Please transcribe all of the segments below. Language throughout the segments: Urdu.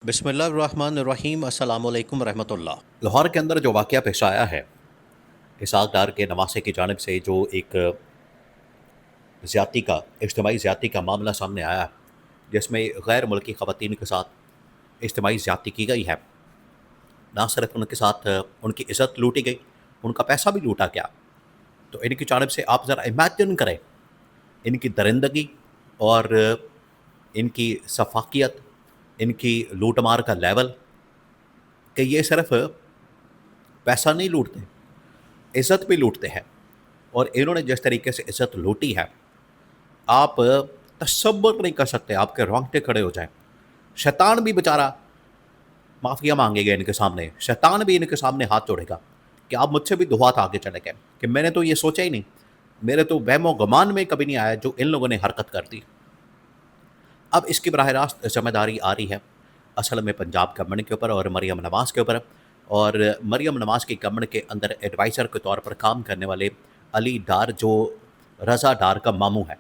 بسم اللہ الرحمن الرحیم، السلام علیکم ورحمۃ اللہ۔ لاہور کے اندر جو واقعہ پیش آیا ہے اسحاق ڈار کے نواسے کی جانب سے، جو ایک اجتماعی زیادتی کا معاملہ سامنے آیا، جس میں غیر ملکی خواتین کے ساتھ اجتماعی زیادتی کی گئی ہے، نہ صرف ان کے ساتھ ان کی عزت لوٹی گئی، ان کا پیسہ بھی لوٹا گیا۔ تو ان کی جانب سے آپ ذرا امیجن کریں ان کی درندگی اور ان کی سفاکیت، ان کی لوٹ مار کا لیول، کہ یہ صرف پیسہ نہیں لوٹتے، عزت بھی لوٹتے ہیں۔ اور انہوں نے جس طریقے سے عزت لوٹی ہے، آپ تصور نہیں کر سکتے، آپ کے رونگٹے کھڑے ہو جائیں۔ شیطان بھی بیچارہ معافیا مانگے گا ان کے سامنے، شیطان بھی ان کے سامنے ہاتھ جوڑے گا کہ آپ مجھ سے بھی دو ہاتھ آگے چلے گئے، کہ میں نے تو یہ سوچا ہی نہیں، میرے تو وہم و گمان میں کبھی نہیں آیا جو ان لوگوں نے حرکت کر دی۔ اب اس کی براہ راست ذمہ داری آ رہی ہے اصل میں پنجاب گورنمنٹ کے اوپر اور مریم نواز کے اوپر، اور مریم نواز کی گورنمنٹ کے اندر ایڈوائزر کے طور پر کام کرنے والے علی ڈار، جو رضا ڈار کا ماموں ہے۔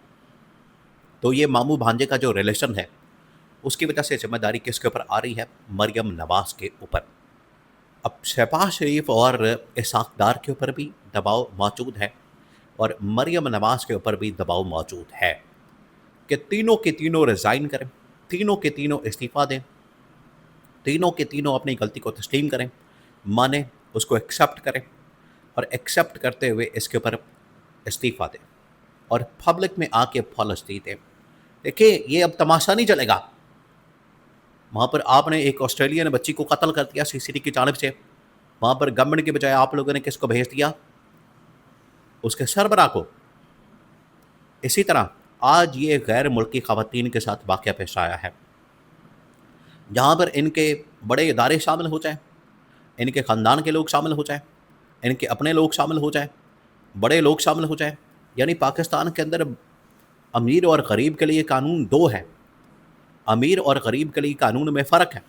تو یہ ماموں بھانجے کا جو ریلیشن ہے، اس کی وجہ سے ذمہ داری کس کے اوپر آ رہی ہے؟ مریم نواز کے اوپر۔ اب شہباز شریف اور اسحاق ڈار کے اوپر بھی دباؤ موجود ہے، اور مریم نواز کے اوپر بھی دباؤ موجود ہے کہ تینوں کے تینوں ریزائن کریں، تینوں کے تینوں استعفیٰ دیں، تینوں کے تینوں اپنی غلطی کو تسلیم کریں، مانیں، اس کو ایکسیپٹ کریں، اور ایکسیپٹ کرتے ہوئے اس کے اوپر استعفیٰ دیں اور پبلک میں آ کے پالیسی دیں۔ دیکھیں، یہ اب تماشا نہیں چلے گا۔ وہاں پر آپ نے ایک آسٹریلین بچی کو قتل کر دیا سی سی ٹی کی جانب سے، وہاں پر گورنمنٹ کے بجائے آپ لوگوں نے کس کو بھیج دیا؟ اس کے سربراہ کو۔ اسی طرح آج یہ غیر ملکی خواتین کے ساتھ واقعہ پیش آیا ہے، جہاں پر ان کے بڑے ادارے شامل ہو جائیں، ان کے خاندان کے لوگ شامل ہو جائیں، ان کے اپنے لوگ شامل ہو جائیں، بڑے لوگ شامل ہو جائیں۔ یعنی پاکستان کے اندر امیر اور غریب کے لیے قانون دو ہے۔ امیر اور غریب کے لیے قانون میں فرق ہے۔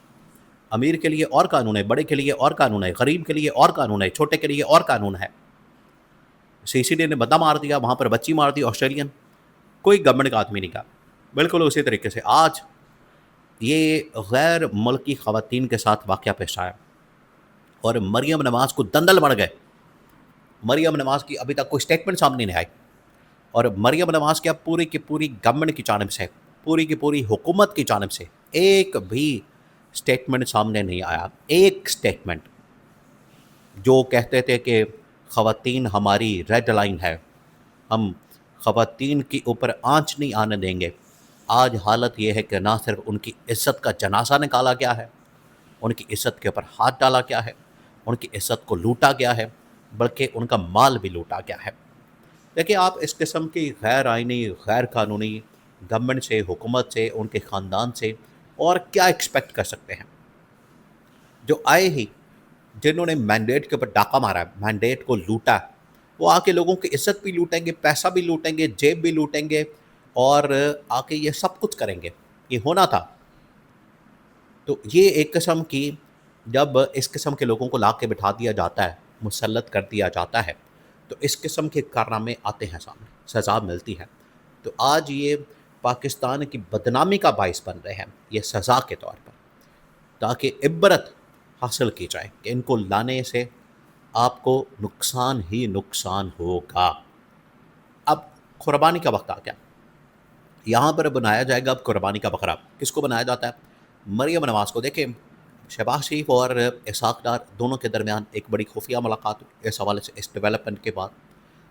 امیر کے لیے اور قانون ہے، بڑے کے لیے اور قانون ہے، غریب کے لیے اور قانون ہے، چھوٹے کے لیے اور قانون ہے۔ سی سی ڈی نے بندہ مار دیا، وہاں پر بچی مار دی آسٹریلین، کوئی گورنمنٹ کا آدمی نہیں کہا۔ بالکل اسی طریقے سے آج یہ غیر ملکی خواتین کے ساتھ واقعہ پیش آیا، اور مریم نواز کو دندل بڑھ گئے۔ مریم نواز کی ابھی تک کوئی سٹیٹمنٹ سامنے نہیں آئی، اور مریم نواز کیا پوری کی پوری گورنمنٹ کی جانب سے، پوری کی پوری حکومت کی جانب سے ایک بھی سٹیٹمنٹ سامنے نہیں آیا۔ ایک سٹیٹمنٹ جو کہتے تھے کہ خواتین ہماری ریڈ لائن ہے، ہم خواتین کے اوپر آنچ نہیں آنے دیں گے۔ آج حالت یہ ہے کہ نہ صرف ان کی عزت کا جنازہ نکالا گیا ہے، ان کی عزت کے اوپر ہاتھ ڈالا گیا ہے، ان کی عزت کو لوٹا گیا ہے، بلکہ ان کا مال بھی لوٹا گیا ہے۔ دیکھیں، آپ اس قسم کی غیر آئینی، غیر قانونی گورنمنٹ سے، حکومت سے، ان کے خاندان سے اور کیا ایکسپیکٹ کر سکتے ہیں؟ جو آئے ہی، جنہوں نے مینڈیٹ کے اوپر ڈاکہ مارا ہے، مینڈیٹ کو لوٹا ہے، وہ آ کے لوگوں کی عزت بھی لوٹیں گے، پیسہ بھی لوٹیں گے، جیب بھی لوٹیں گے، اور آ کے یہ سب کچھ کریں گے۔ یہ ہونا تھا۔ تو یہ ایک قسم کی، جب اس قسم کے لوگوں کو لا کے بٹھا دیا جاتا ہے، مسلط کر دیا جاتا ہے، تو اس قسم کے کارنامے آتے ہیں سامنے، سزا ملتی ہے۔ تو آج یہ پاکستان کی بدنامی کا باعث بن رہے ہیں، یہ سزا کے طور پر، تاکہ عبرت حاصل کی جائے کہ ان کو لانے سے آپ کو نقصان ہی نقصان ہوگا۔ اب قربانی کا وقت آ گیا، یہاں پر بنایا جائے گا اب قربانی کا بکرا۔ کس کو بنایا جاتا ہے؟ مریم نواز کو۔ دیکھیں، شہباز شریف اور اسحاق ڈار دونوں کے درمیان ایک بڑی خفیہ ملاقات ہوئی اس حوالے سے۔ اس ڈیولپمنٹ کے بعد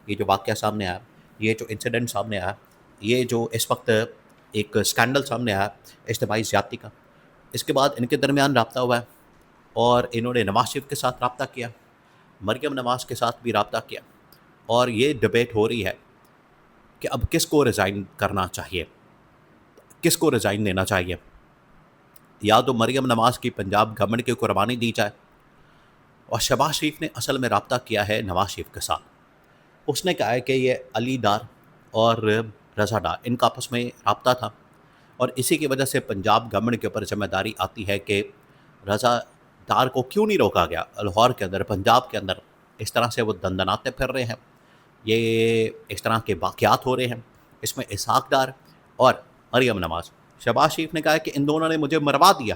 یہ جو واقعہ سامنے آیا، یہ جو انسیڈنٹ سامنے آیا، یہ جو اس وقت ایک سکینڈل سامنے آیا اجتماعی زیادتی کا، اس کے بعد ان کے درمیان رابطہ ہوا ہے، اور انہوں نے نواز شریف کے ساتھ رابطہ کیا، مریم نواز کے ساتھ بھی رابطہ کیا، اور یہ ڈبیٹ ہو رہی ہے کہ اب کس کو ریزائن کرنا چاہیے، کس کو ریزائن دینا چاہیے۔ یا تو مریم نواز کی پنجاب گورنمنٹ کی قربانی دی جائے، اور شہباز شریف نے اصل میں رابطہ کیا ہے نواز شریف کے ساتھ۔ اس نے کہا ہے کہ یہ علی ڈار اور رضا ڈار، ان کا آپس میں رابطہ تھا، اور اسی کی وجہ سے پنجاب گورنمنٹ کے اوپر ذمہ داری آتی ہے کہ رضا ڈار کو کیوں نہیں روکا گیا لاہور کے اندر، پنجاب کے اندر۔ اس طرح سے وہ دندناتے پھر رہے ہیں، یہ اس طرح کے واقعات ہو رہے ہیں، اس میں اسحاق ڈار اور مریم نواز۔ شہباز شریف نے کہا ہے کہ ان دونوں نے مجھے مروا دیا،